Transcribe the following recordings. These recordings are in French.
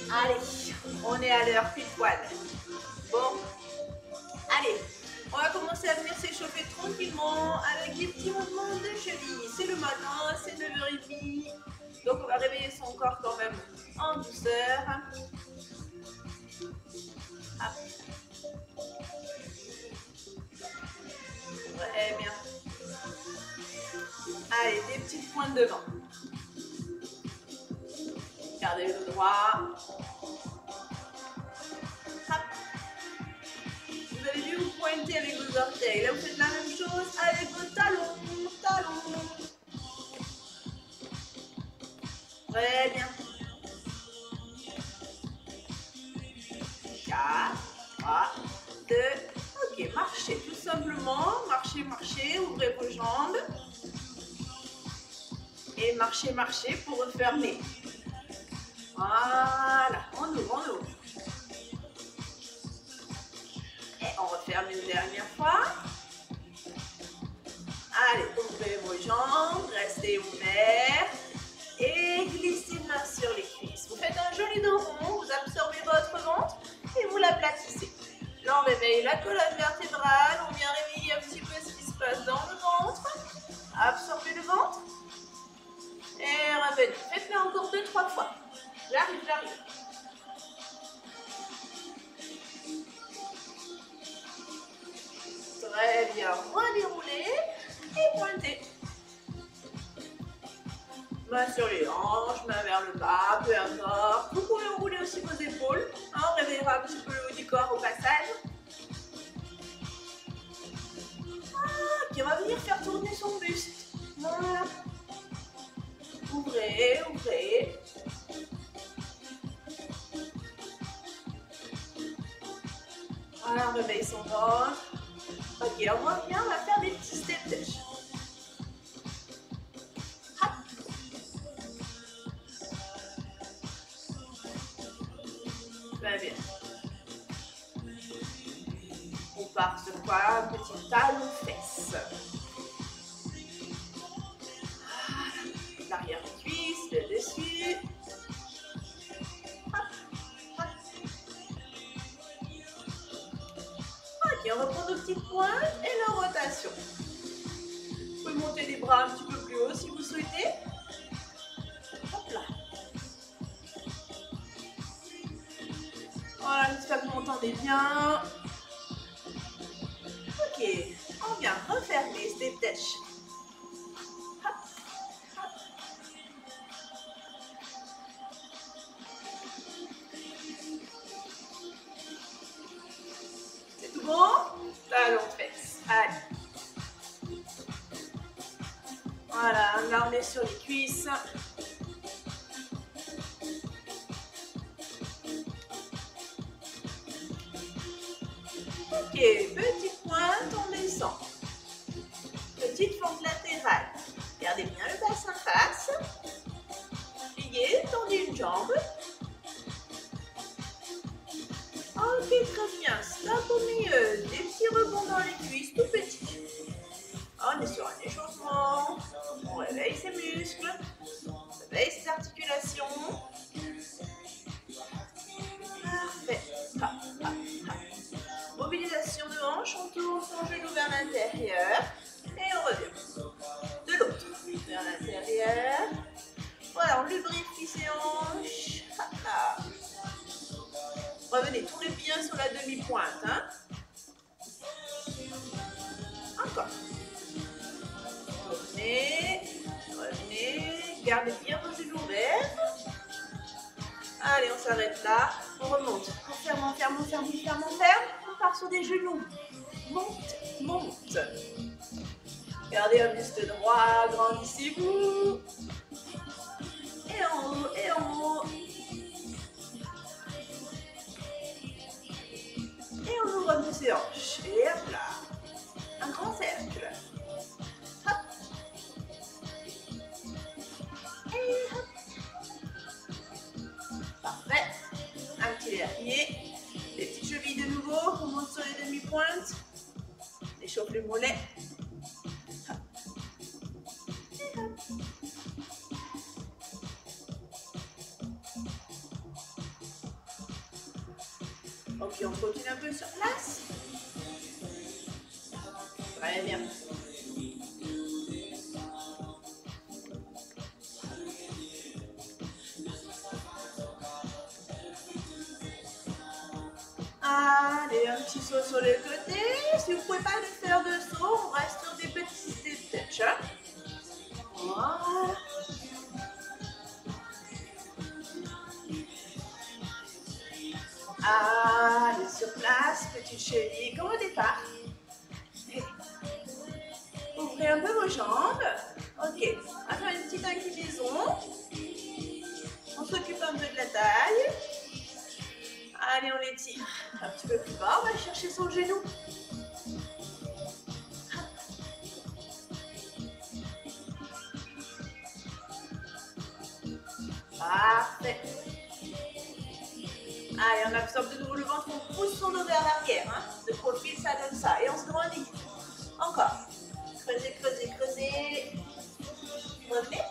Allez, on est à l'heure pile poil. Bon, allez, on va commencer à venir s'échauffer tranquillement avec des petits mouvements de cheville. C'est le matin, c'est 9h30, donc on va réveiller son corps quand même en douceur. Hop. Très bien. Allez, des petites pointes devant. Gardez le droit. Hop. Vous avez vu, vous pointez avec vos orteils. Là, vous faites la même chose avec vos talons. Très bien. 4, 3, 2. Ok, marchez tout simplement. Marchez, ouvrez vos jambes. Et marchez pour refermer. Voilà, on ouvre. Et on referme une dernière fois. Allez, ouvrez vos jambes, restez ouverts. Et glissez une main sur les cuisses. Vous faites un joli dos rond, vous absorbez votre ventre et vous l'aplatissez. Là, on réveille la colonne vertébrale, on vient réveiller un petit peu ce qui se passe dans le ventre. Absorbez le ventre. Et revenez. Faites-le encore 2-3 fois. J'arrive. Très bien. Redéroulez et pointez. Main sur les hanches, main vers le bas, peu importe. Vous pouvez rouler aussi vos épaules. On réveillera un petit peu le haut du corps au passage. Qui va venir faire tourner son buste. Voilà. Ouvrez. Voilà, on réveille son ventre. Ok, on revient, on va faire des petits step touch. Hop. Très bien. On part sur quoi? Un petit talon fesse. L'arrière des cuisses, le dessus. Ok, on reprend nos petites pointes et la rotation. Vous pouvez monter les bras un petit peu plus haut si vous souhaitez. Hop là. Voilà, j'espère que vous m'entendez bien. Ok, on vient refermer step touch. C'est tout bon? Talon de fesse. Allez. Voilà, là on est sur les cuisses. Ok, petite pointe, on descend. Petite fente latérale. Gardez bien le bassin face. Pliez, tendez une jambe. Ok, très bien. Stop au milieu. Des petits rebonds dans les cuisses, tout petits. On est sur un échauffement. On réveille ses muscles. On réveille ses articulations. Parfait. Mobilisation de hanche, on tourne son genou vers l'intérieur et on revient. De l'autre, vers l'intérieur. Voilà, on lubrifie ses hanches. Revenez, tournez bien sur la demi-pointe. Hein. Encore. Revenez. Gardez bien vos genoux ouverts. Allez, on s'arrête là. On remonte. On ferme. On part sur des genoux. Monte. Gardez un buste droit. Grandissez-vous. Et en haut. Et on ouvre un peu ses hanches. Et hop là. Un grand cercle. Hop. Et hop. Parfait. Un petit dernier. Les petites chevilles de nouveau. On monte sur les demi-pointes. Échauffe le mollet. Hop. Et hop. Ok, on continue un peu sur place. Très bien. Allez, un petit saut sur le côté. Si vous ne pouvez pas faire de saut, on reste sur des petits step touch. Voilà. Allez, sur place, petite cheville comme au départ. Ouvrez un peu vos jambes. Ok, on va faire une petite inclinaison. On s'occupe un peu de la taille. Allez, on étire un petit peu plus bas. On va chercher son genou. Parfait. Allez, on absorbe de nouveau le ventre. On pousse son dos vers l'arrière. Hein. De profil, ça donne ça. Et on se grandit. Encore. Creusez, creusez, creusez. Revenez.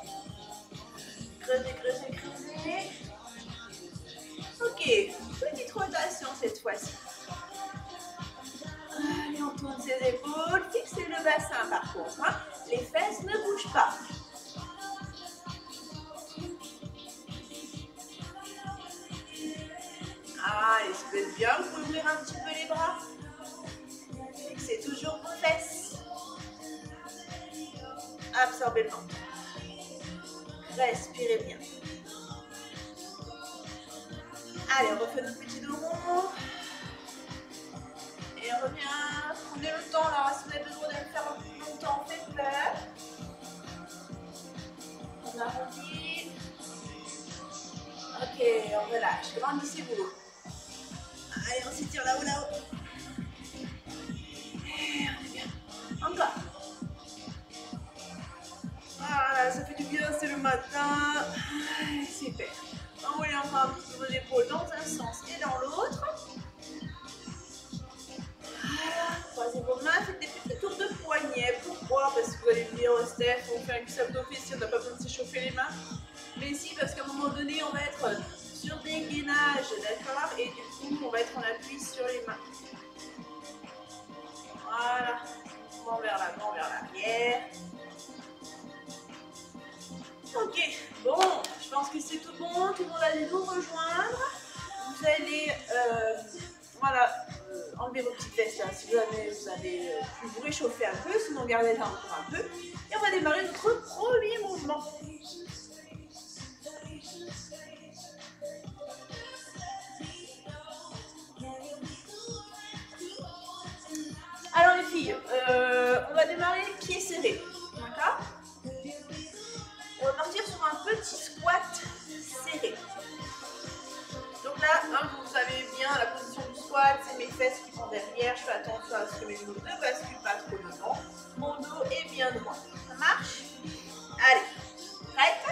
Creusez, creusez, creusez. Ok. Petite rotation cette fois-ci. Allez, on tourne ses épaules. Fixez le bassin par contre. Hein. Les fesses ne bougent pas. Allez, ça peut être bien. Vous pouvez ouvrir un petit peu les bras. Fixez toujours vos fesses. Absorbez le ventre. Respirez bien. Allez, on refait notre petit dos rond. Et on revient. Prenez le temps là. Si vous avez besoin de le faire un peu plus longtemps, faites-le. On arrondit. Ok, on relâche. Grandissez-vous. Allez, on s'étire là-haut, là-haut. Et on est bien. Encore. Voilà, ça fait du bien, c'est le matin. Super. Envoyez encore un petit peu vos épaules dans un sens et dans l'autre. Voilà, croisez vos mains, faites des petits tours de poignet. Pourquoi? Parce que vous allez me dire, oh Steph, on fait un cuissage d'office, on n'a pas besoin de s'échauffer les mains. Mais si, parce qu'à un moment donné, on va être sur des gainages, d'accord? Et du coup, on va être en appui sur les mains. Voilà, mouvement vers l'avant, vers l'arrière. Ok, bon, je pense que c'est tout bon. Tout le monde allez nous rejoindre. Vous allez, voilà, enlever vos petites vestes hein, si vous avez pu vous réchauffer un peu, sinon gardez-la encore un peu. Et on va démarrer notre premier mouvement. Alors les filles, on va démarrer pieds serrés, d'accord? On va partir sur un petit squat serré. Donc là, hein, vous savez bien la position du squat, c'est mes fesses qui sont derrière. Je fais attention à ce que mes genoux ne basculent pas trop devant. Mon dos est bien droit. Ça marche? Allez, prête?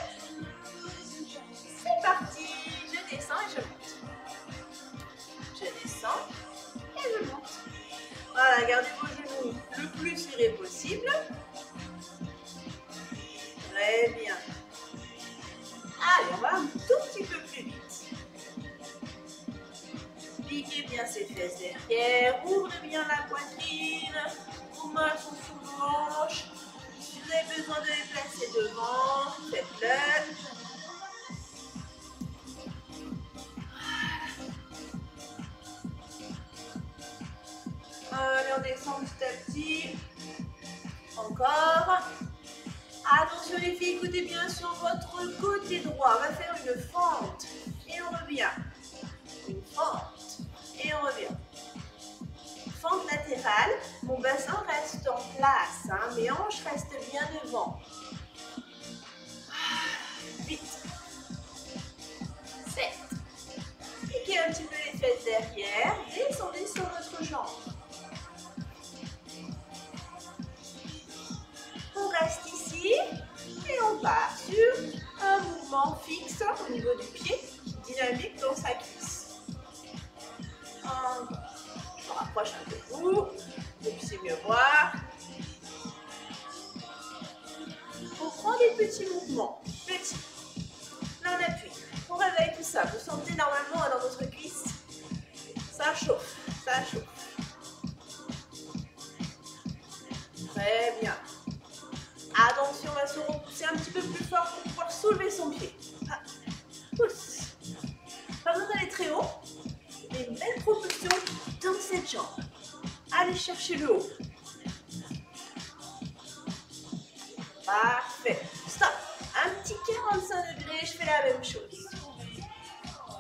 C'est parti. Je descends et je monte. Je descends et je monte. Voilà, gardez vos genoux le plus serrés possible. Très bien. Allez, on va un tout petit peu plus vite. Piquez bien ses fesses derrière, ouvrez bien la poitrine, vos mains sont sous vos hanches. Si vous avez besoin de les placer devant, faites-le. Allez, on descend petit à petit. Encore. Attention les filles, écoutez bien sur votre côté droit. On va faire une fente et on revient. Une fente et on revient. Fente latérale. Mon bassin reste en place. Hein, mes hanches restent bien devant. 8. 7. Piquez un petit peu les fesses derrière. Descendez sur votre jambe. On reste ici et on part sur un mouvement fixe au niveau du pied, dynamique dans sa cuisse. Je me rapproche un peu de vous, vous puissiez mieux voir. On prend des petits mouvements, petits. Là on appuie, on réveille tout ça. Vous sentez normalement dans votre cuisse, ça chauffe. ça chauffe. Très bien. Attention, on va se repousser un petit peu plus fort pour pouvoir soulever son pied. Ah, pousse. Pas besoin d'aller très haut, mais une belle propulsion dans cette jambe. Allez chercher le haut. Parfait. Stop. Un petit 45 degrés, je fais la même chose.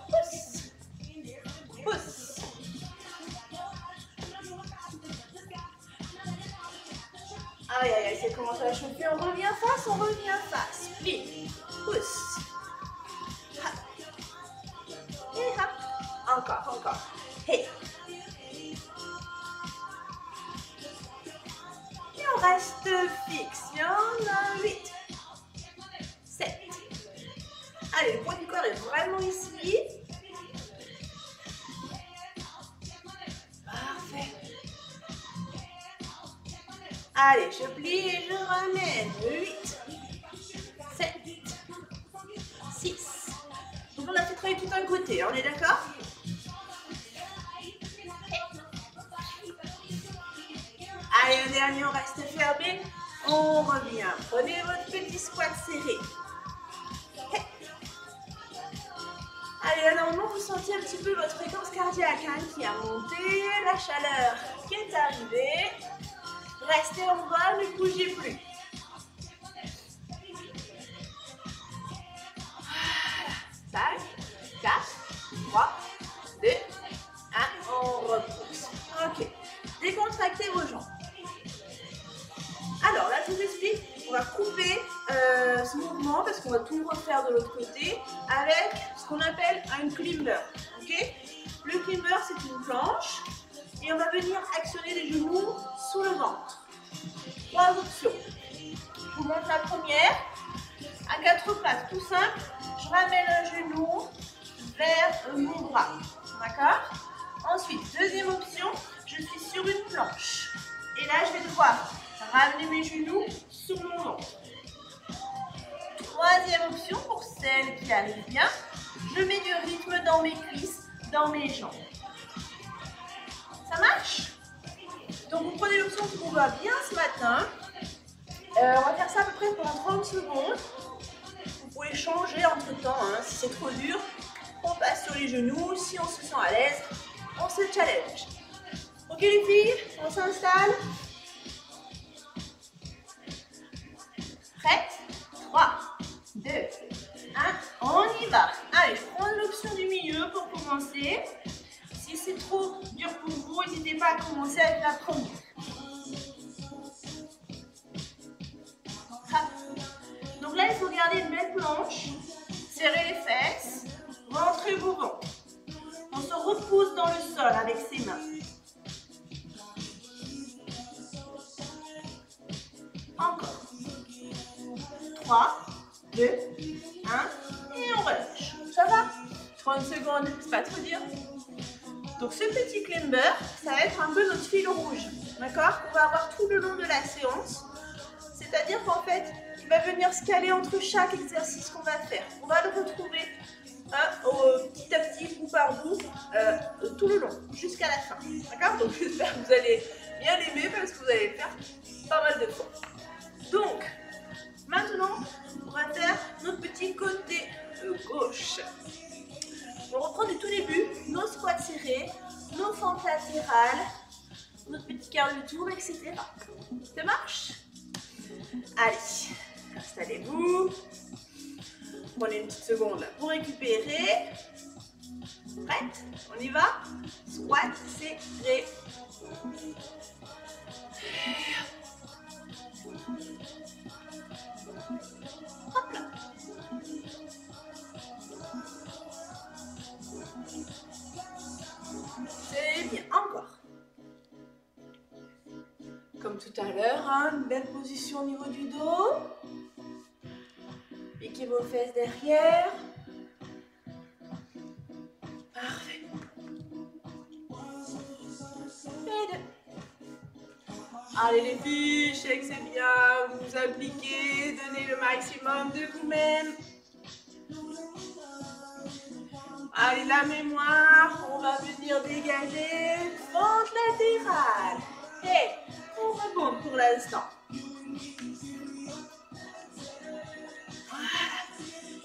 Pousse. Pousse. Aïe, aïe, aïe, ça commence à chauffer. On revient face, on revient face. Plie. Pousse. Hop. Et hop. Encore, encore. Hey. Et on reste fixe. Il y en a 8. 7. Allez, le poids du corps est vraiment ici. Parfait. Allez, je plie et je ramène. 8, 7, 6. Donc on a fait travailler tout un côté, on est d'accord? Allez, un dernier, on reste fermé. On revient. Prenez votre petit squat serré. Allez, là, normalement, vous sentez un petit peu votre fréquence cardiaque hein, qui a monté, la chaleur qui est arrivée. Restez en bas, ne bougez plus. Voilà. 5, 4, 3, 2, 1. On repousse. Ok. Décontractez vos jambes. Alors là, je vous explique. On va couper ce mouvement parce qu'on va tout refaire de l'autre côté avec ce qu'on appelle un climber. Okay, le climber, c'est une planche et on va venir actionner les genoux sous le ventre. 3 options. Je vous montre la première. À 4 pattes, tout simple. Je ramène un genou vers mon bras. D'accord? Ensuite, deuxième option, je suis sur une planche. Et là, je vais devoir ramener mes genoux sur mon ventre. Troisième option, pour celles qui arrivent bien, je mets du rythme dans mes cuisses, dans mes jambes. Ça marche? Donc vous prenez l'option qui vous va bien ce matin. On va faire ça à peu près pendant 30 secondes. Vous pouvez changer entre temps, hein, si c'est trop dur. On passe sur les genoux, si on se sent à l'aise, on se challenge. Ok les filles, on s'installe. Prête? 3, 2, 1, on y va. Allez, je prends l'option du milieu pour commencer. Si c'est trop dur pour vous, n'hésitez pas à commencer avec la première. Donc là, il faut garder une belle planche, serrez les fesses, rentrez vos ventres. On se repousse dans le sol avec ses mains. Encore. 3, 2, 1, et on relâche. Ça va? 30 secondes, c'est pas trop dur. Donc ce petit climber, ça va être un peu notre fil rouge, d'accord? On va avoir tout le long de la séance. C'est-à-dire qu'en fait, il va venir se caler entre chaque exercice qu'on va faire. On va le retrouver petit à petit, bout par bout, tout le long, jusqu'à la fin. D'accord? Donc j'espère que vous allez bien l'aimer parce que vous allez le faire pas mal de fois. Donc, maintenant, on va faire notre petit côté gauche. On reprend du tout début, nos squats serrés, nos fentes latérales, notre petit carré de tour, etc. Ça marche? Allez, installez-vous. Prenez une petite seconde pour récupérer. Prête? On y va? Squat serré. Hop là. C'est bien, encore. Comme tout à l'heure, hein, une belle position au niveau du dos. Piquez vos fesses derrière. Parfait. Et 2. Allez les filles, je sais que c'est bien, vous vous appliquez, donnez le maximum de vous-même. Allez, la mémoire, on va venir dégager fente latérale. Et on remonte pour l'instant. Voilà.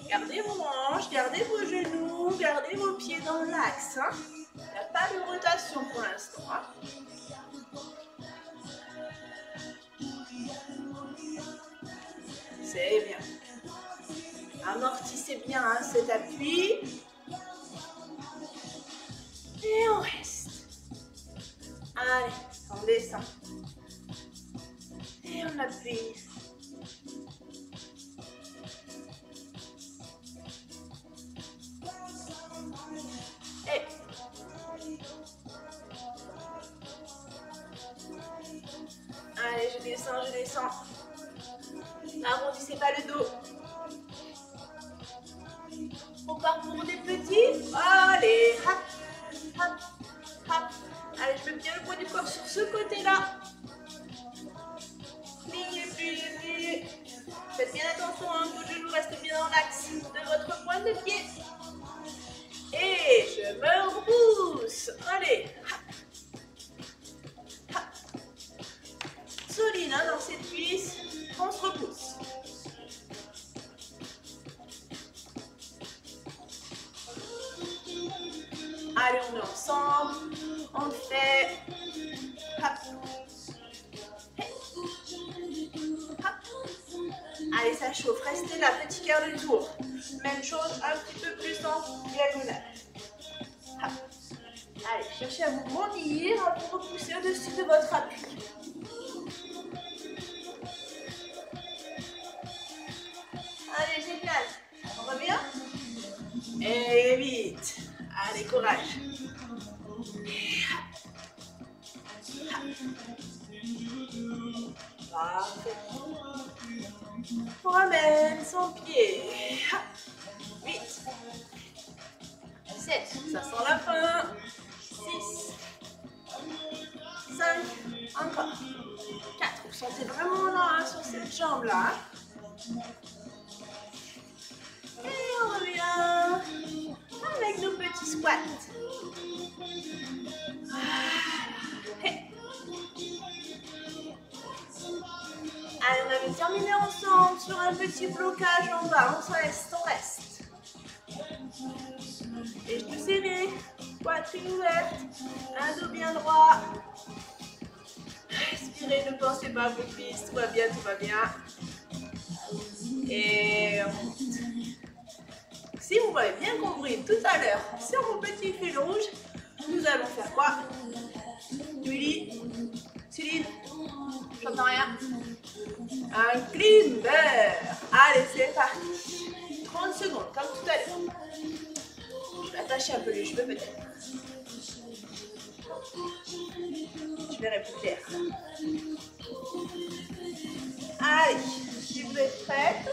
Gardez vos hanches, gardez vos genoux, gardez vos pieds dans l'axe. Hein. Il n'y a pas de rotation pour l'instant. Hein. C'est bien. Amortissez bien hein, cet appui. Et on reste. Allez, on descend. Et on appuie. Et. Allez, je descends, je descends. N'arrondissez pas le dos. On part pour des petits. Allez, hop, hop, hop. Allez, je mets bien le poids du corps sur ce côté-là. Pliez, pliez, pliez. Faites bien attention, hein, vos genoux restent bien dans l'axe de votre pointe de pied. Et je me repousse. Allez, hop, hop. Solide hein, dans cette cuisse. On se repousse. Allez, on est ensemble. On fait. Hop. Hop. Allez, ça chauffe. Restez là, petit quart de tour. Même chose, un petit peu plus en diagonale. Hop. Allez, cherchez à vous grandir, à vous repousser au-dessus de votre appui. Allez, génial. On revient. Et vite. Allez, courage. Parfait. On ramène son pied. 8. 7. Ça sent la fin. 6. 5. Encore. 4. Vous sentez vraiment là hein, sur cette jambe-là. Et on revient avec nos petits squats. Allez, on avait terminé ensemble sur un petit blocage en bas. On reste, on reste. Et je peux serrer. Poitrine ouverte. Un dos bien droit. Respirez, ne pensez pas à vos cuisses. Tout va bien, tout va bien. Et on monte. Si vous m'avez bien compris tout à l'heure sur mon petit fil rouge, nous allons faire quoi? Julie, Céline, j'entends rien. Un clean bear. Allez, c'est parti. 30 secondes, comme tout à l'heure. Je vais attacher un peu les cheveux peut-être. Je verrai plus clair. Allez, si vous êtes prête.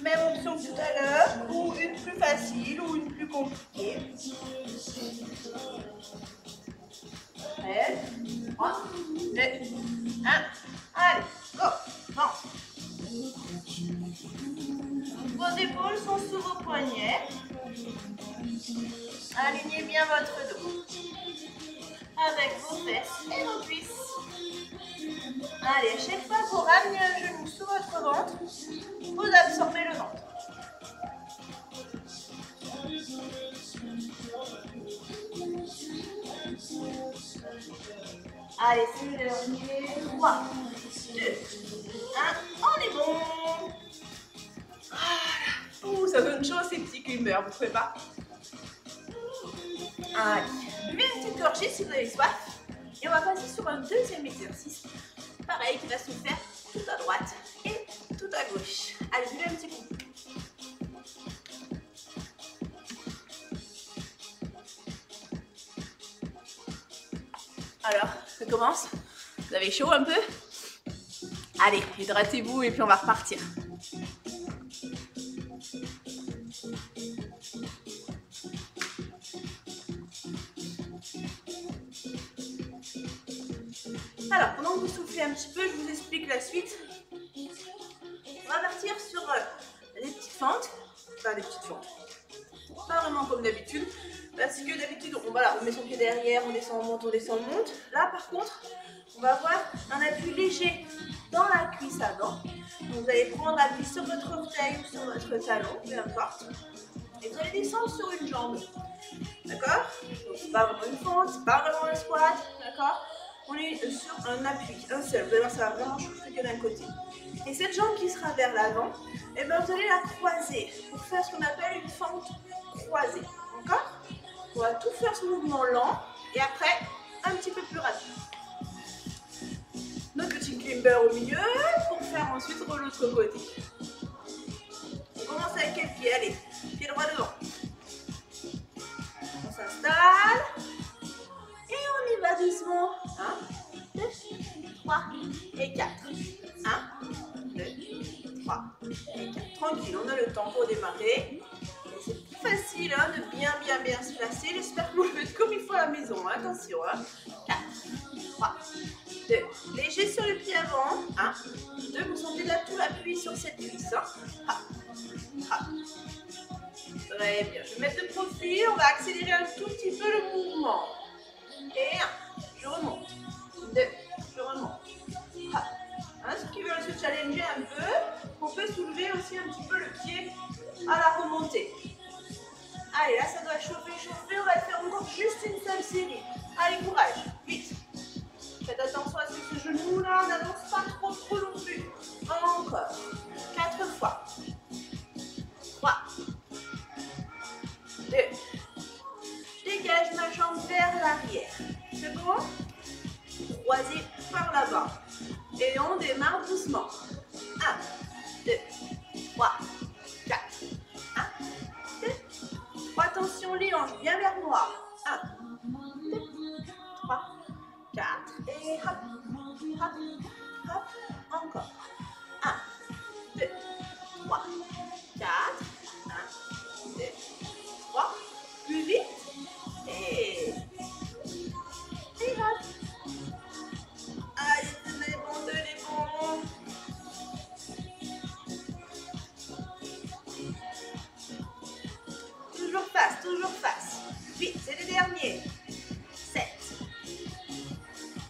Même option que tout à l'heure, ou une plus facile, ou une plus compliquée. Prêt? 3, 2, 1. Allez, go! Bon. Vos épaules sont sous vos poignets. Alignez bien votre dos. Avec vos fesses et vos cuisses. Allez, à chaque fois, vous ramenez un genou sous votre ventre. Vous absorbez le ventre. Allez, c'est le dernier. 3, 2, 1. On est bon. Voilà. Ouh, ça donne chaud ces petits climbers, vous ne trouvez pas? Allez, buvez une petite gorgée si vous avez soif. Et on va passer sur un deuxième exercice. Pareil, qui va se faire tout à droite et tout à gauche. Allez, buvez un petit coup. Alors, ça commence? Vous avez chaud un peu? Allez, hydratez-vous et puis on va repartir. Alors, pendant que vous soufflez un petit peu, je vous explique la suite. On va partir sur les petites fentes. Enfin, les petites fentes. pas vraiment comme d'habitude. Parce que d'habitude, on met son pied derrière, on descend, on monte, on descend, on monte. Là, par contre, on va avoir un appui léger dans la cuisse avant. Donc, vous allez prendre appui sur votre orteil ou sur votre talon, peu importe. Et vous allez descendre sur une jambe. D'accord? Donc, c'est pas vraiment une fente, c'est pas vraiment un squat. D'accord? On est sur un appui, un seul. Vous allez voir, ça va vraiment chauffer que d'un côté. Et cette jambe qui sera vers l'avant, eh ben, vous allez la croiser pour faire ce qu'on appelle une fente croisée. D'accord? On va tout faire ce mouvement lent et après, un petit peu plus rapide. Notre petit climber au milieu pour faire ensuite de l'autre côté. On commence avec quel pied? Allez, pied droit devant. On s'installe et on y va doucement. 1, 2, 3 et 4. 1, 2, 3 et 4. Tranquille, on a le temps pour démarrer. C'est plus facile de bien se placer. J'espère que vous le faites comme il faut à la maison. Attention. 4, 3, 2. Léger sur le pied avant. 1, 2. Vous sentez là tout l'appui sur cette cuisse. Très bien. Je vais mettre de profil. On va accélérer un tout petit peu le mouvement. Et 1. Je remonte. 2. Je remonte. Ceux qui veulent se challenger un peu, on peut soulever aussi un petit peu le pied à la remontée. Allez, là, ça doit chauffer. On va le faire encore juste une seule série. Allez, courage. Vite. Faites attention à ce genou-là. N'avance pas trop non plus. Encore. 4 fois. 3. 2. Je dégage ma jambe vers l'arrière. C'est bon? Croisé par là-bas. Et on démarre doucement. 1, 2, 3, 4. 1, 2, 3. Attention, les hanches bien vers moi. 1, 2, 3, 4. Et hop, hop, hop. Encore. 1, 2, 3, 4. 1, 2, 3. Plus vite. Et hop. Allez, tenez bon. Toujours face. Vite, c'est le dernier. 7,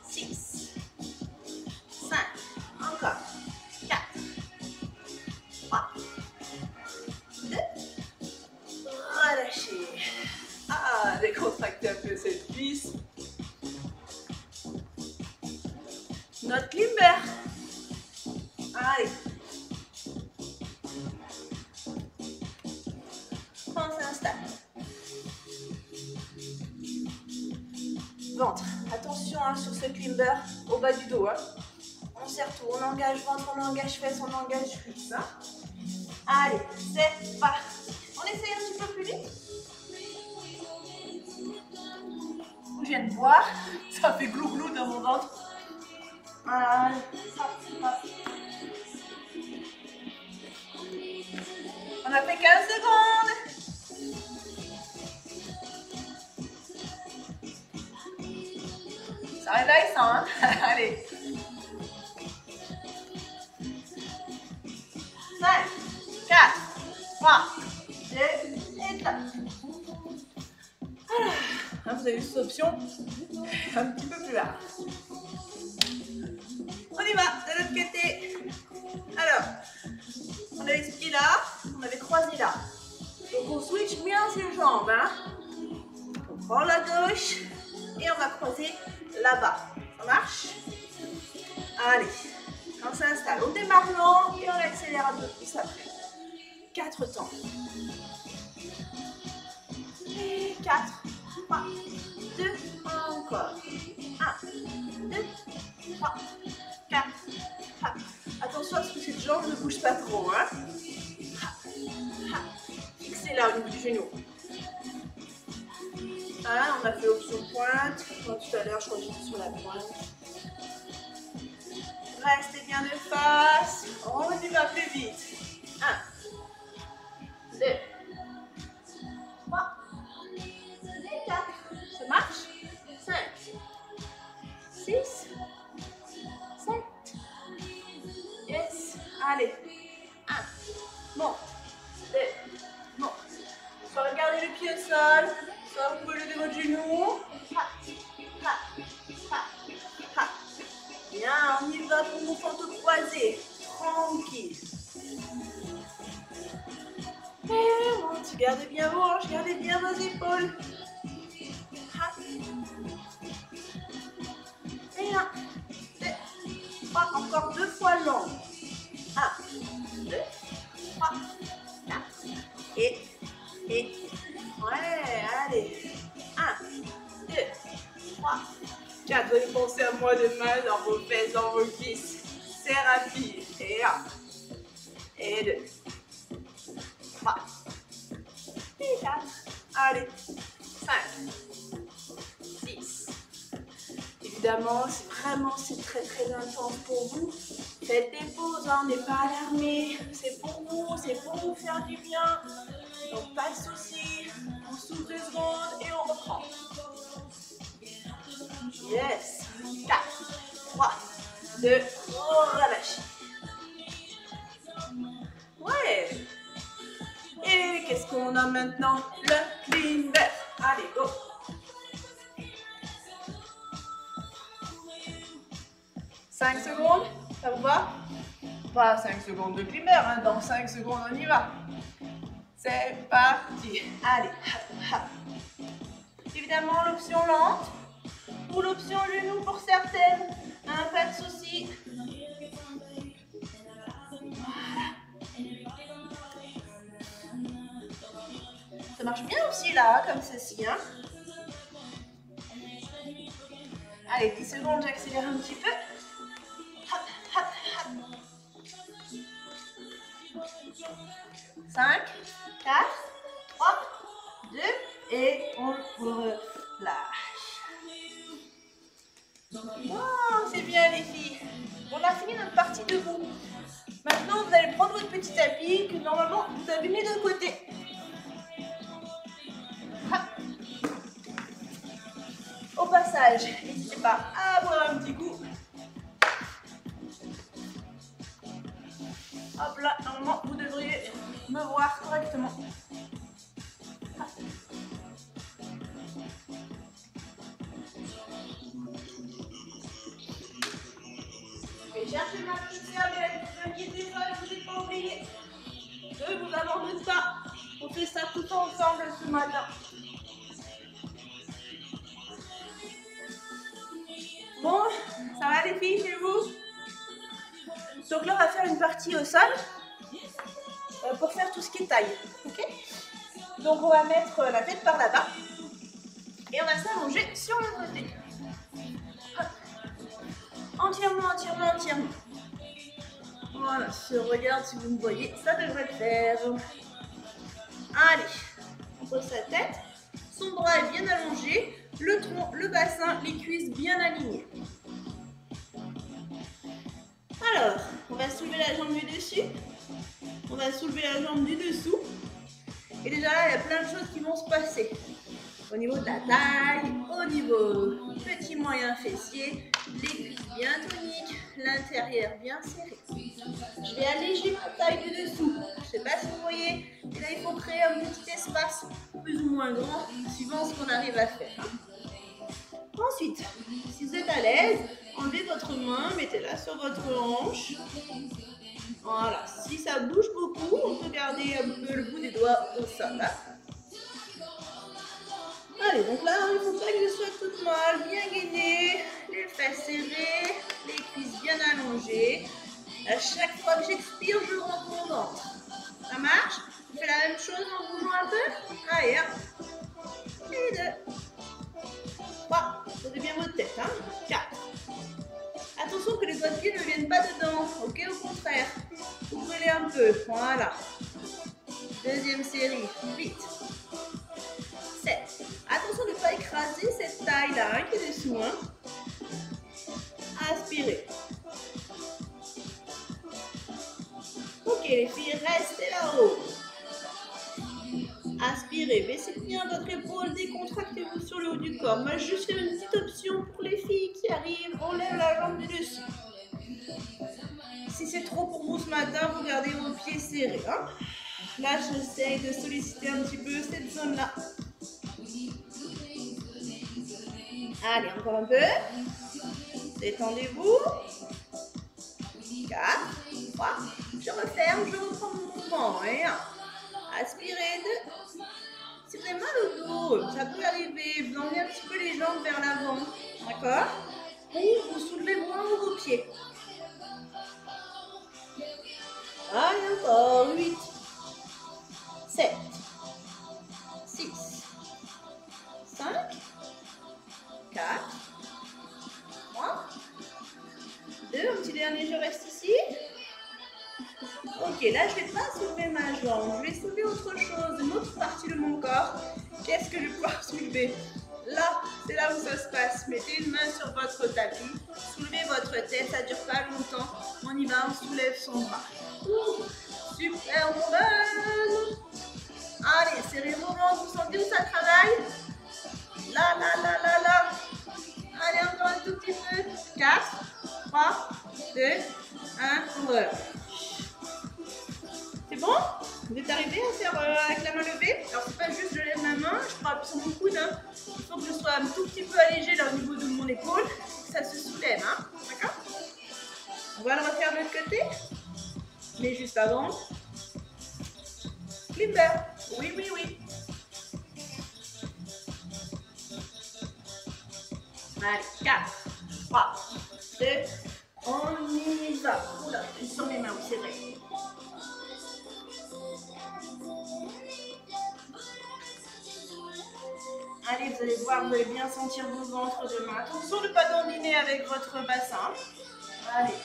6, 5, encore. 4, 3, 2, relâchez. Décontractez un peu cette cuisse. Notre climber. Allez. On s'installe. Ventre. Attention sur ce climber au bas du dos. On serre tout. On engage ventre, on engage fesses, on engage cuisse. Allez, c'est parti. On essaye un petit peu plus vite. Je viens de voir. Ça fait glou-glou dans mon ventre. Allez, hop. On a fait 15 secondes. Ça réveille ça, Allez. 5, 4, 3, 2 et top. Vous avez vu cette option un petit peu plus large. On y va, de l'autre côté. Alors, on avait ce pied là, on avait croisé là. Donc on switch bien ses jambes. On prend la gauche et on va croiser là-bas. Ça marche? Allez, on s'installe. On démarre lent et on accélère un peu plus après. 4 temps. Et 4, 3, 2, encore. 1, 2, 3, 4, hop. Attention à ce que cette jambe ne bouge pas trop. Fixez-la au niveau du genou. Voilà, on a fait option pointe. Comme tout à l'heure, je crois que j'étais sur la pointe. Restez bien de face. On y va plus vite. 1, 2, 3, et 4. Ça marche? 5, 6, 7. Yes. Allez. 1. Monte. 2. Monte. On va regarder le pied pied au sol. Soit vous pouvez lever votre genou. Ha, ha, ha, ha. Bien, on y va pour vos fentes croisées. Tranquille. Et monte, gardez bien vos hanches, gardez bien vos épaules. Ha. Et 1, 2, 3, encore 2 fois long. 1, 2, 3, 4. Et, ouais, allez. 1, 2, 3, 4. Vous allez penser à moi de mal dans vos fesses, dans vos cuisses. C'est rapide. Et 1, et 2, 3, et 4. Allez, 5, 6. Évidemment, c'est très intense pour vous. Faites des pauses, hein, on n'est pas alarmé. C'est pour vous faire du bien. Donc pas de soucis. On souffle 2 secondes et on reprend. Yes. 4, 3, 2, relâchez. Ouais. Et qu'est-ce qu'on a maintenant? Le clean breath. Allez, go. Cinq secondes, ça vous va? Pas 5 secondes de climber, hein. Dans 5 secondes, on y va. C'est parti. Allez, hop, hop. Évidemment, l'option lente ou l'option genou pour certaines. Hein, pas de souci. Voilà. Ça marche bien aussi là, comme ceci. Hein. Allez, 10 secondes, j'accélère un petit peu. Hop, hop, hop. 5, 4, 3, 2, et on relâche. Oh, c'est bien les filles. On a fini notre partie debout. Maintenant, vous allez prendre votre petit tapis que normalement vous avez mis de côté. Hop. Au passage, n'hésitez pas à boire un petit coup. Hop là, normalement, vous devriez me voir correctement. Hop. Je vais chercher ma petite serviette, ne vous inquiétez pas, je ne vous ai pas oublié. Ne vous abandonnez pas. On fait ça tout ensemble ce matin. Bon, ça va les filles chez vous? Donc là, on va faire une partie au sol pour faire tout ce qui est taille. Okay, donc on va mettre la tête par là-bas et on va s'allonger sur le côté. Hop. Entièrement, entièrement, entièrement. Voilà, je regarde si vous me voyez, ça devrait le faire. Allez, on pose sa tête, son bras est bien allongé, le tronc, le bassin, les cuisses bien alignées. Alors, on va soulever la jambe du dessus, on va soulever la jambe du dessous. Et déjà là, il y a plein de choses qui vont se passer. Au niveau de la taille, au niveau petit moyen fessier, les cuisses bien toniques, l'intérieur bien serré. Je vais alléger la taille du dessous. Je ne sais pas si vous voyez, et là il faut créer un petit espace plus ou moins grand, suivant ce qu'on arrive à faire. Ensuite, si vous êtes à l'aise, enlevez votre main, mettez-la sur votre hanche. Voilà, si ça bouge beaucoup, on peut garder un peu le bout des doigts au sol. Hein. Allez, donc là, il ne faut pas que je sois toute molle, bien gainée, les fesses serrées, les cuisses bien allongées. À chaque fois que j'expire, je rentre mon ventre. Ça marche? On fait la même chose en bougeant un peu. Allez, hop. Et 2. 3. Posez bien votre tête. Hein. 4. Attention que les doigts de pied ne viennent pas dedans. Ok, au contraire. Vous brûlez un peu. Voilà. Deuxième série. 8. 7. Attention de ne pas écraser cette taille-là hein, qui est dessous. Hein. Aspirez. Ok les filles, restez là-haut. Aspirez, baissez bien votre épaule, décontractez-vous sur le haut du corps. Moi, juste faire une petite option pour les filles qui arrivent. On lève la jambe du dessus. Si c'est trop pour vous ce matin, vous gardez vos pieds serrés. Hein. Là, j'essaye de solliciter un petit peu cette zone-là. Allez, encore un peu. Détendez-vous. 4, 3, je referme, je reprends mon mouvement. Et 1. Aspirez. 2. Si vous avez mal au dos, ça peut arriver. Vous emmenez un petit peu les jambes vers l'avant. D'accord? Ou vous soulevez moins vos pieds. Allez, encore. 8, 7, 6, 5, 4, 3, 2, un petit dernier, je reste ici. Ok, là je ne vais pas soulever ma jambe, je vais soulever autre chose, une autre partie de mon corps. Qu'est-ce que je vais pouvoir soulever? Là, c'est là où ça se passe. Mettez une main sur votre tapis, soulevez votre tête, ça ne dure pas longtemps. On y va, on soulève son bras. Super bonne. Allez, serrez vos membres, vous sentez où ça travaille? Là, là, là, là, là. Allez, encore un tout petit peu. 4, 3, 2, 1, voilà. C'est bon? Vous êtes arrivé à faire avec la main levée? Alors, c'est pas juste je lève ma main, je frappe sur mon coude. Hein. Il faut que je sois un tout petit peu allégé là au niveau de mon épaule, que ça se soulève. Hein. D'accord? On va le refaire de l'autre côté. Mais juste avant. Limber. Oui, oui, oui. Allez, 4, 3, 2, on y va. Oula, je suis sur mes mains, oui, c'est vrai. Allez, vous allez voir, vous allez bien sentir vos ventres demain. Attention de ne pas dandiner avec votre bassin. Allez.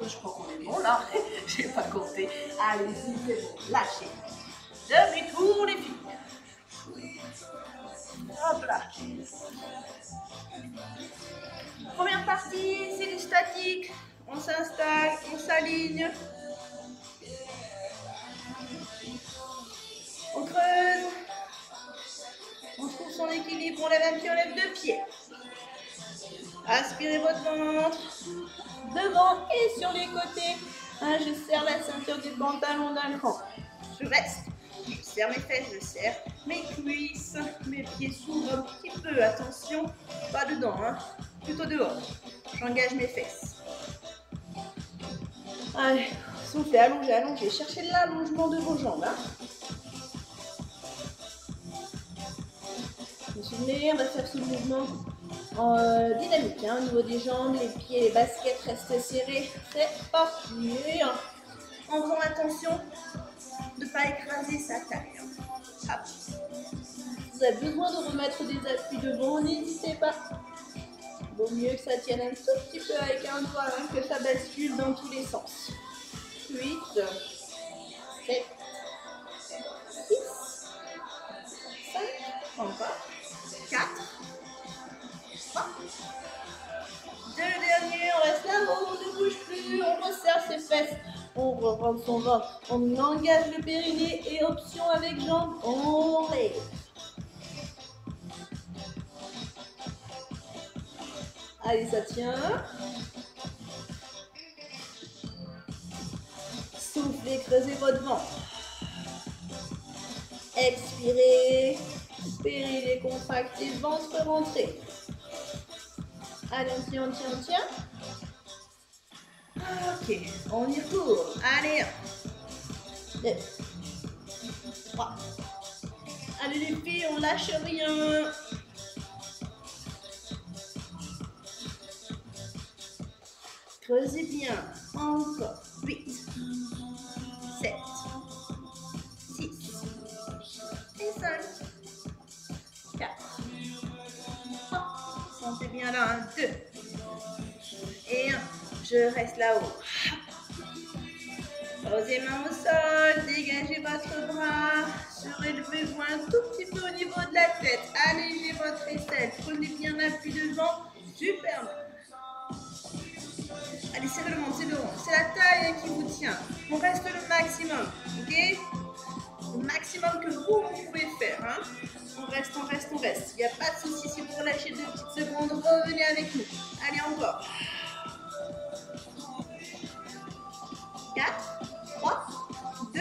Je crois qu'on est bon là. Je n'ai pas compté. Allez-y, c'est bon. Lâchez. Demi-tour, les filles. Hop là. Première partie, c'est du statique. On s'installe, on s'aligne. On creuse. On trouve son équilibre. On lève un pied, on lève deux pieds. Aspirez votre ventre. Devant et sur les côtés. Hein, je serre la ceinture du pantalon d'un cran. Je reste. Je serre mes fesses, je serre mes cuisses. Mes pieds s'ouvrent un petit peu. Attention, pas dedans, hein, plutôt dehors. J'engage mes fesses. Allez, soufflez, allongez, allongez. Cherchez l'allongement de vos jambes. Hein. Vous vous souvenez, on va faire ce mouvement dynamique, hein, au niveau des jambes, les pieds, les baskets restent serrés. C'est parti. En faisant attention de ne pas écraser sa taille. Hop. Vous avez besoin de remettre des appuis devant, n'hésitez pas. Vaut mieux que ça tienne un tout petit peu avec un doigt, hein, que ça bascule dans tous les sens. 8, 7, 6, 5, encore, 4, 3, 2 derniers, on reste là-haut, on ne bouge plus, on resserre ses fesses, on reprend son ventre, on engage le périnée et option avec jambes, on lève. Allez, ça tient. Soufflez, creusez votre ventre. Expirez. Périnée contracté, ventre rentré. Allez, on tient, on tient, on tient. Ok, on y retourne. Allez, 1, 2, 3. Allez les filles, on lâche rien. Creusez bien. Encore. 8, 7, 6 et 5, 4, 3. Sentez bien là. 1, 2 et 1. Je reste là-haut. Posez main au sol. Dégagez votre bras. Surélevez-vous un tout petit peu au niveau de la tête. Allégez votre aisselle. Prenez bien l'appui devant. Super. Allez, serrez le ventre, c'est le ventre. C'est la taille qui vous tient. On reste le maximum, ok? Le maximum que vous pouvez faire. Hein? On reste, on reste, on reste. Il n'y a pas de souci si vous relâchez 2 petites secondes, revenez avec nous. Allez, encore. 4, 3, 2,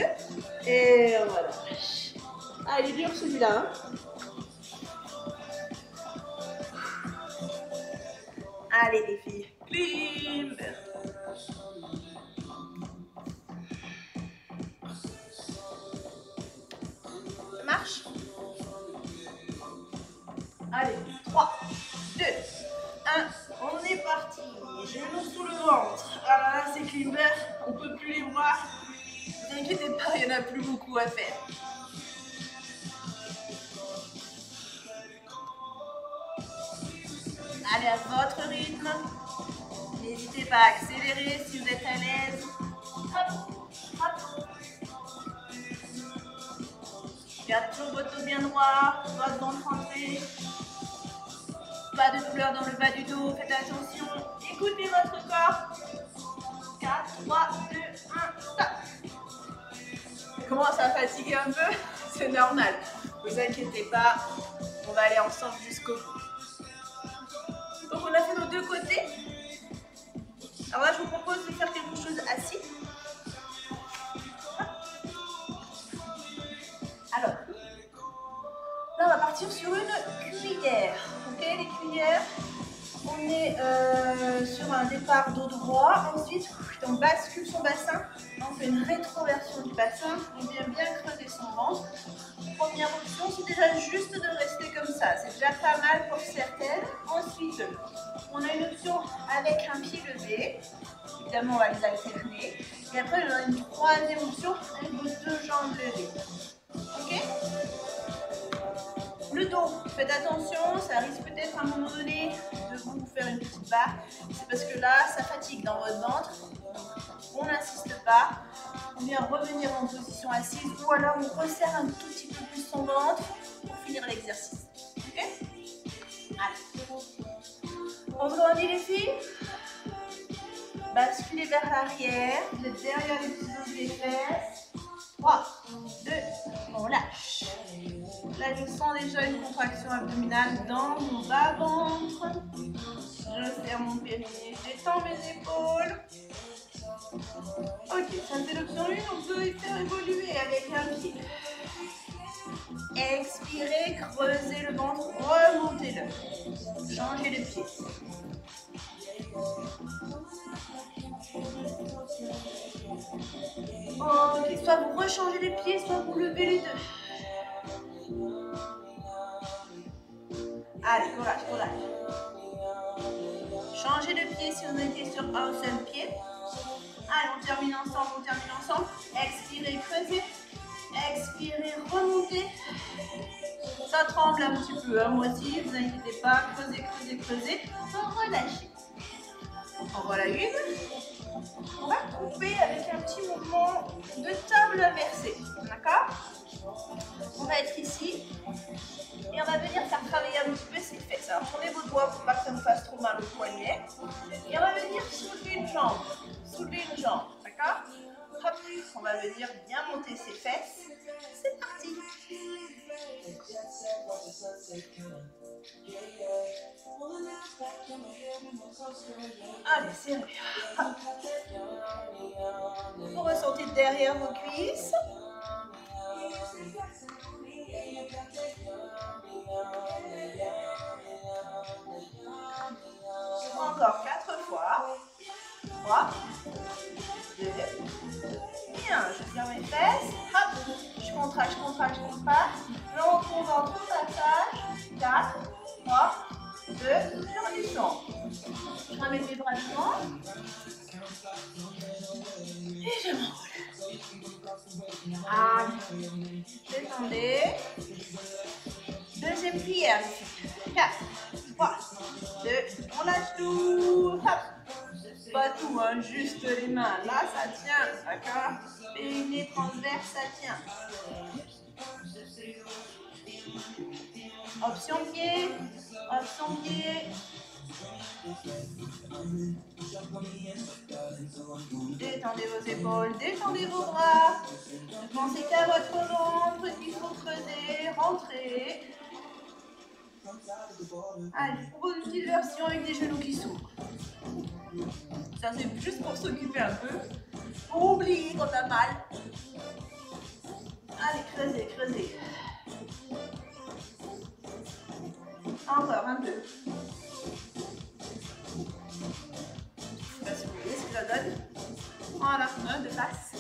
et voilà. Ah, il est dur celui-là. Hein. Allez les filles, climb. Ça marche? Allez, 3, 2, 1, on est parti. Genoux sous le ventre. Ah là là, ces climbers, on ne peut plus les voir. Ne vous inquiétez pas, il n'y en a plus beaucoup à faire. Allez à votre rythme. N'hésitez pas à accélérer si vous êtes à l'aise. Hop, hop. Gardez toujours votre dos bien droit, votre ventre rentré. Pas de douleur dans le bas du dos, faites attention. Écoutez votre corps. 4, 3, 2, 1, stop. Ça commence à fatiguer un peu, c'est normal. Ne vous inquiétez pas, on va aller ensemble jusqu'au bout. Donc on a fait nos deux côtés. Alors là, je vous propose de faire quelque chose assis. Alors, là, on va partir sur une cuillère. Ok, les cuillères, on est sur un départ dos droit. Ensuite, on bascule son bassin. On fait une rétroversion du bassin. On vient bien creuser son ventre. Première option, c'est déjà juste de rester comme ça. C'est déjà pas mal pour certaines. Ensuite, on a une option avec un pied levé. Évidemment, on va les alterner. Et après, on a une troisième option avec vos deux jambes levées. Ok? Le dos, faites attention, ça risque peut-être à un moment donné de vous faire une petite barre. C'est parce que là, ça fatigue dans votre ventre. On n'insiste pas. On vient revenir en position assise ou alors on resserre un tout petit peu plus son ventre pour finir l'exercice. Ok? Allez. On grandit les filles. Basculez vers l'arrière. Vous êtes derrière les petits os des fesses. 3, 2, on lâche. Là, je sens déjà une contraction abdominale dans mon bas-ventre. Je serre mon périnée, j'étends mes épaules. Ok, ça c'est l'option 1, on peut y faire évoluer avec un pied. Expirez, creusez le ventre, remontez-le. Changez de pied. Ok, soit vous rechangez les pieds, soit vous levez les deux. Allez, courage, courage. Changez de pied si vous étiez sur un seul pied. Allez, on termine ensemble, on termine ensemble. Expirez, creusez. Expirez, remontez. Ça tremble un petit peu, hein, moi aussi, vous inquiétez pas. Creusez, creusez, creusez. Relâchez. En voilà une. On va couper avec un petit mouvement de table inversée. D'accord? On va être ici. Et on va venir faire travailler un petit peu ses fesses. Alors tournez vos doigts pour pas que ça nous fasse trop mal au poignet. Et on va venir soulever une jambe. Soulever une jambe. D'accord? Hop, on va venir bien monter ses fesses. C'est parti. Allez, serrez. Vous ressentez derrière vos cuisses. Encore 4 fois. 3, 2, 1. Je serre mes fesses. Hop. Je contracte, je contracte, je contracte. Je retourne dans tout passage. 4, 3, 2, je redescends. Je ramène mes bras devant. Et je m'enroule. Allez. Détendez. Deuxième prière. 4, 3, 2, on lâche tout. Hop. Pas tout, hein, juste les mains. Là, ça tient, d'accord? Périnée transverse, ça tient. Option pied, option pied. Détendez vos épaules, détendez vos bras. Ne pensez qu'à votre ventre qu'il faut creuser, rentrer. Allez, je vous propose une petite version avec des genoux qui s'ouvrent. Ça, c'est juste pour s'occuper un peu. Pour oublier qu'on a mal. Allez, creusez, creusez. Encore un peu. Je sais pas si vous voyez ce que ça donne. Voilà, de face.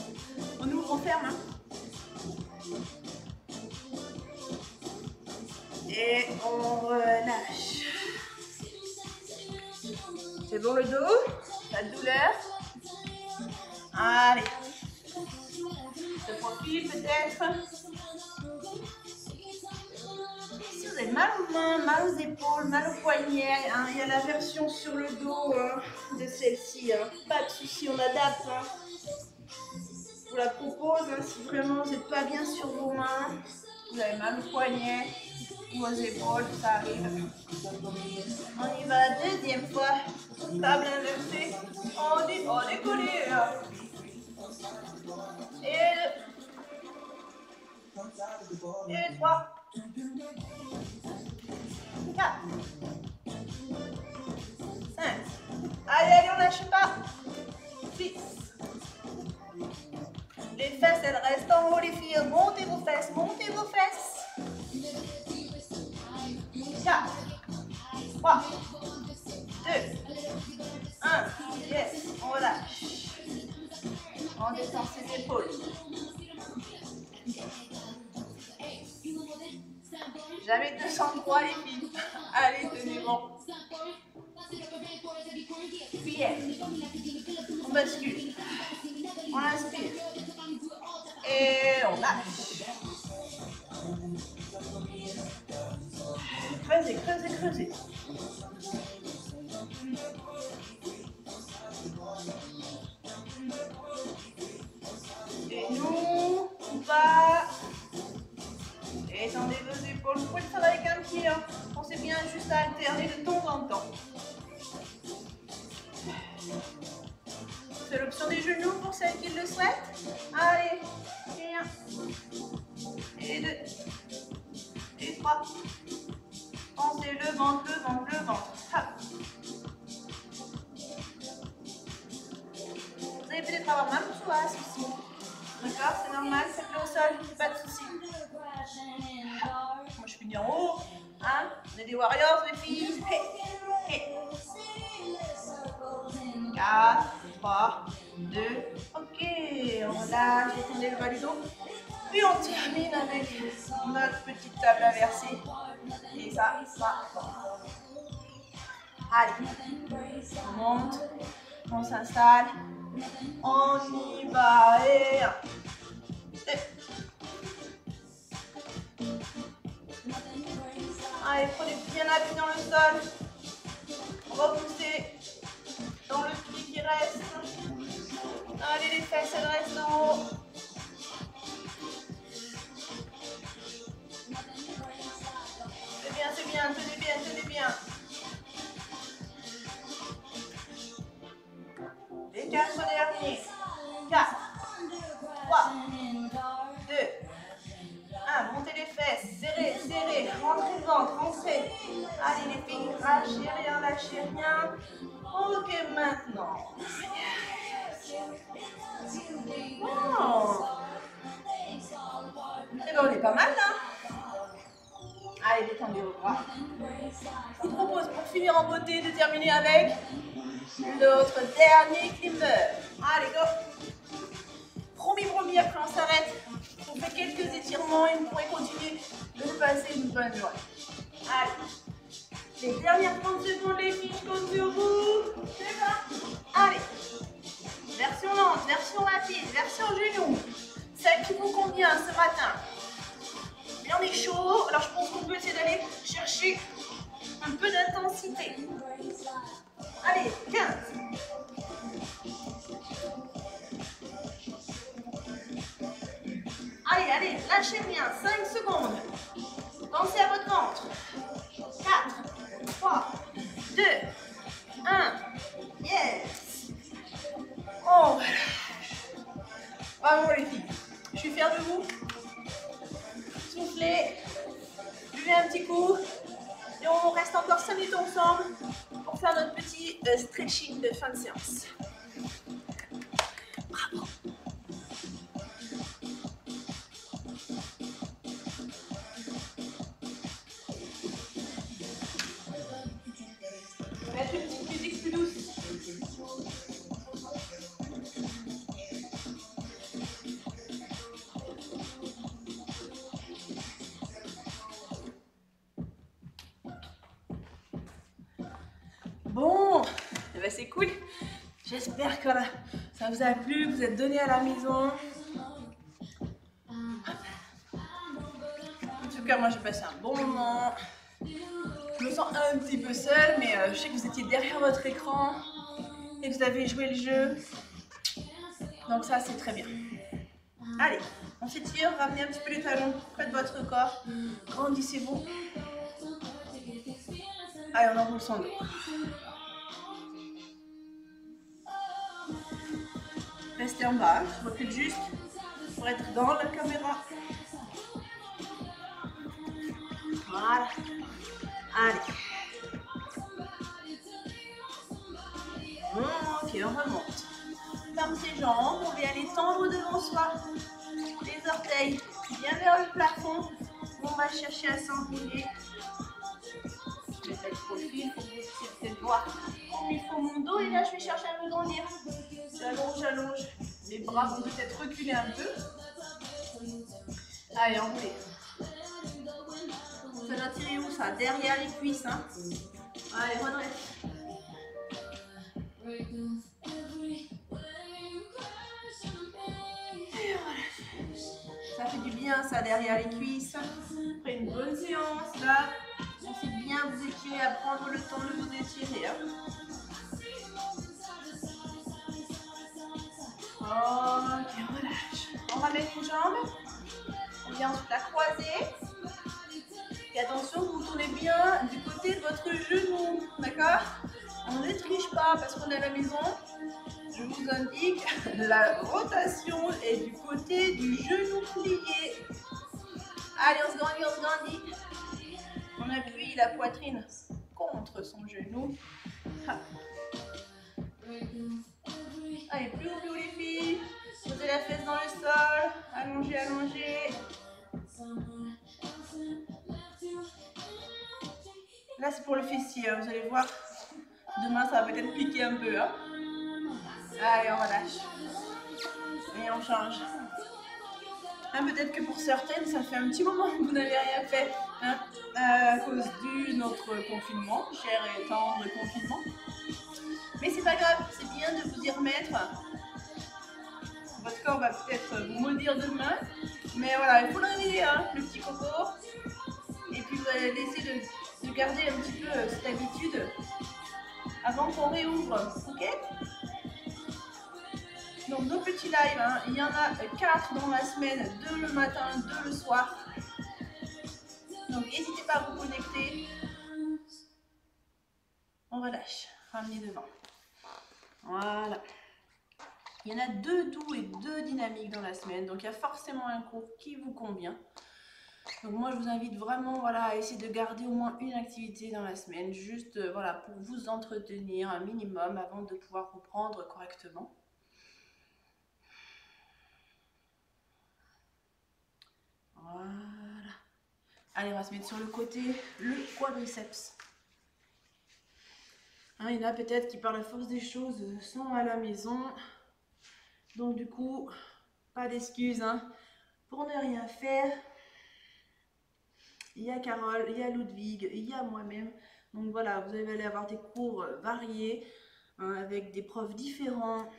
On ouvre, on ferme. Hein. Et on relâche. C'est bon le dos? Pas de douleur? Allez. Ce profil peut-être. Si vous avez mal aux mains, mal aux épaules, mal aux poignets, hein, il y a la version sur le dos de celle-ci. Hein. Pas de souci, on adapte. Hein. Je vous la propose hein, si vraiment vous n'êtes pas bien sur vos mains, vous avez mal aux poignets ou aux épaules, ça arrive. On y va, deuxième fois. Table inversée. On est collé. Et 3. 4. 5. Allez, allez, on lâche pas. 6. Les fesses, elles restent en haut, les filles. Montez vos fesses, montez vos fesses. 4. 3. 2. 1. Yes, on relâche. On descend ses épaules. Jamais 203 les filles. Allez, tenez bon. Prière. On bascule. On inspire. Et on lâche. Creusez, creusez, creusez. Et nous, on va. Étendez vos épaules. Vous pouvez le faire avec un pied. Hein. Pensez bien juste à alterner de temps en temps. C'est l'option des genoux pour celles qui le souhaitent. Allez. Et 1. Et 2. Et 3. Pensez le ventre, le ventre, le ventre. Hop. Vous allez peut-être avoir mal au psoas aussi. D'accord, c'est normal, faites-le au sol, pas de soucis. Moi je finis en haut. Hein? On est des warriors, les filles. Hey, hey. 4, 3, 2. Ok, on relâche, étendez le bas du dos. Puis on termine avec notre petite table inversée. Et ça. Allez, on monte, on s'installe. On y va. Et 1, 2. Allez, prenez bien appui dans le sol. Repoussez dans le pied qui reste. Allez, les fesses, elles restent en haut. C'est bien, tenez bien, tenez bien. Les 4 derniers. 4, 3, 2, 1. Montez les fesses, serrez, serrez. Rentrez le ventre, rentrez. Allez les filles, lâchez rien, lâchez rien. Ok, maintenant. Oh. Eh bien, on est pas mal là. Allez, détendez vos bras. Je vous propose pour finir en beauté de terminer avec notre dernier climber. Allez, go. Promis, après on s'arrête. On fait quelques étirements et vous pourrez continuer de passer une bonne journée. Allez. Les dernières 30 secondes, les filles, je compte sur vous. C'est ça. Allez. Version lente, version rapide, version genou. Celle qui vous convient ce matin. Et on est chaud, alors je pense qu'on peut essayer d'aller chercher un peu d'intensité. Allez, 15. Allez, lâchez rien, 5 secondes. Pensez à votre ventre. 4, 3, 2, 1. Yes. On relâche. Bravo les filles. Je suis fière de vous. Soufflez. Buvez un petit coup. petit stretching de fin de séance. Bravo. On va mettre une petite musique plus douce. Bon, eh ben c'est cool. J'espère que voilà, ça vous a plu, que vous êtes donné à la maison. En tout cas, moi j'ai passé un bon moment. Je me sens un petit peu seule, mais je sais que vous étiez derrière votre écran et que vous avez joué le jeu. Donc ça, c'est très bien. Allez, on s'étire, ramenez un petit peu les talons près de votre corps. Grandissez-vous. Allez, on enroule son dos. Restez en bas, je recule juste pour être dans la caméra. Voilà. Allez. Ok, on remonte. Ferme ses jambes, on vient les tendre devant soi. Les orteils bien vers le plafond. On va chercher à s'enrouler. Je vais mettre le profil, il faut que vous puissiez peut-être voir comme il faut mon dos. Et là, je vais chercher à me grandir. J'allonge, j'allonge. Les bras vont peut-être reculer un peu. Allez, enroulez. Ça doit tirer où ça? Derrière les cuisses. Hein. Allez, redresse. Et voilà. Ça fait du bien ça derrière les cuisses. Après une bonne séance là. Pensez bien vous étirer, à prendre le temps de vous étirer. Hein. Ok, relâche. On ramène une jambe. On vient ensuite la croiser. Et attention, vous tournez bien du côté de votre genou. D'accord? On ne triche pas parce qu'on est à la maison. Je vous indique, la rotation est du côté du genou plié. Allez, on se grandit, on se grandit. On appuie la poitrine contre son genou. Allez, plus haut les filles. Posez la fesse dans le sol. Allongez, allongez. Là, c'est pour le fessier. Vous allez voir. Demain, ça va peut-être piquer un peu. Hein. Allez, on relâche. Et on change. Hein, peut-être que pour certaines, ça fait un petit moment que vous n'avez rien fait. Hein, à cause de notre confinement, cher et tendre confinement. Mais c'est pas grave, c'est bien de vous y remettre. Votre corps va peut-être vous maudire demain. Mais voilà, il faut le réveiller, hein, le petit coco. Et puis vous allez laisser de garder un petit peu cette habitude avant qu'on réouvre. Ok? Donc nos petits lives, hein, il y en a 4 dans la semaine, 2 le matin, 2 le soir. Donc n'hésitez pas à vous connecter. On relâche, ramenez devant. Voilà. Il y en a 2 doux et 2 dynamiques dans la semaine, donc il y a forcément un cours qui vous convient. Donc moi je vous invite vraiment voilà, à essayer de garder au moins une activité dans la semaine, juste voilà, pour vous entretenir un minimum avant de pouvoir reprendre correctement. Voilà. Allez, on va se mettre sur le côté, le quadriceps. Hein, il y en a peut-être qui par la force des choses sont à la maison. Donc du coup, pas d'excuses hein, pour ne rien faire. Il y a Carole, il y a Ludwig, il y a moi-même. Donc voilà, vous allez avoir des cours variés hein, avec des profs différents.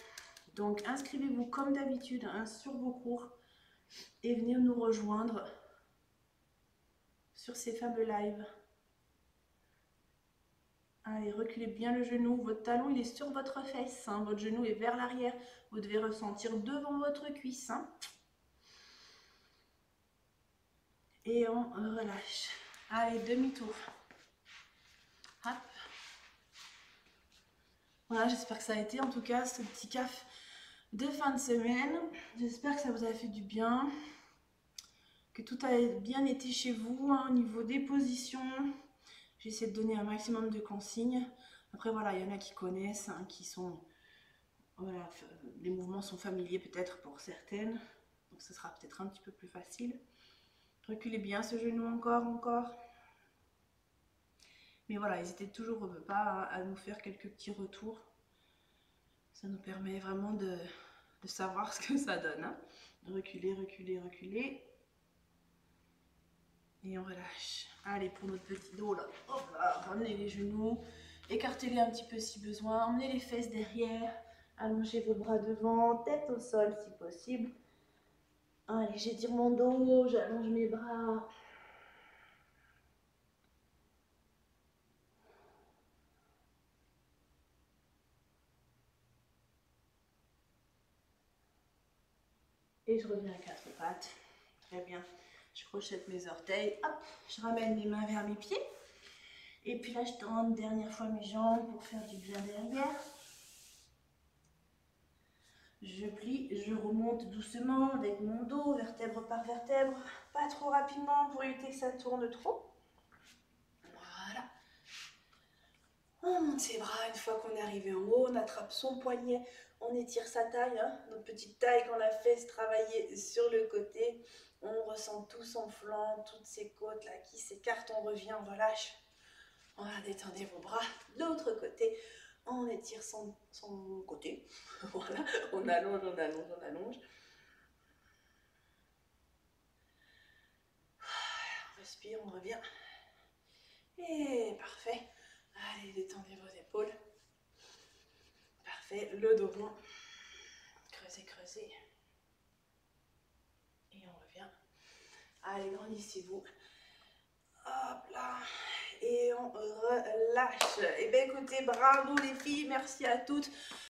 Donc inscrivez-vous comme d'habitude hein, sur vos cours et venez nous rejoindre sur ces fameux lives. Allez, reculez bien le genou. Votre talon, il est sur votre fesse. Hein. Votre genou est vers l'arrière. Vous devez ressentir devant votre cuisse. Hein. Et on relâche. Allez, demi-tour. Hop. Voilà, j'espère que ça a été en tout cas ce petit caf de fin de semaine. J'espère que ça vous a fait du bien. Que tout a bien été chez vous hein, au niveau des positions. J'essaie de donner un maximum de consignes. Après voilà, il y en a qui connaissent, hein, qui sont... Voilà, les mouvements sont familiers peut-être pour certaines. Donc ce sera peut-être un petit peu plus facile. Reculez bien ce genou encore, encore. Mais voilà, n'hésitez toujours pas à nous faire quelques petits retours. Ça nous permet vraiment de savoir ce que ça donne. Hein. Reculez, reculez, reculez. Et on relâche. Allez, pour notre petit dos là, hop là, ramenez les genoux, écartez-les un petit peu si besoin, emmenez les fesses derrière, allongez vos bras devant, tête au sol si possible. Allez, j'étire mon dos, j'allonge mes bras. Et je reviens à quatre pattes. Très bien. Je crochette mes orteils. Hop, je ramène mes mains vers mes pieds. Et puis là, je tends une dernière fois mes jambes pour faire du bien derrière. Je plie, je remonte doucement avec mon dos, vertèbre par vertèbre. Pas trop rapidement pour éviter que ça tourne trop. Voilà. On monte ses bras une fois qu'on est arrivé en haut. On attrape son poignet. On étire sa taille, hein, notre petite taille qu'on a fait se travailler sur le côté. On ressent tout son flanc, toutes ses côtes là qui s'écartent. On revient, on relâche. Voilà, détendez vos bras. De l'autre côté, on étire son côté. Voilà, on allonge, on allonge, on allonge. On respire, on revient. Et parfait. Allez, détendez vos épaules. Parfait, le dos rond. Creusez, creusez. Et on revient. Allez, grandissez-vous. Hop là. Et on relâche. Et bien écoutez, bravo les filles, merci à toutes.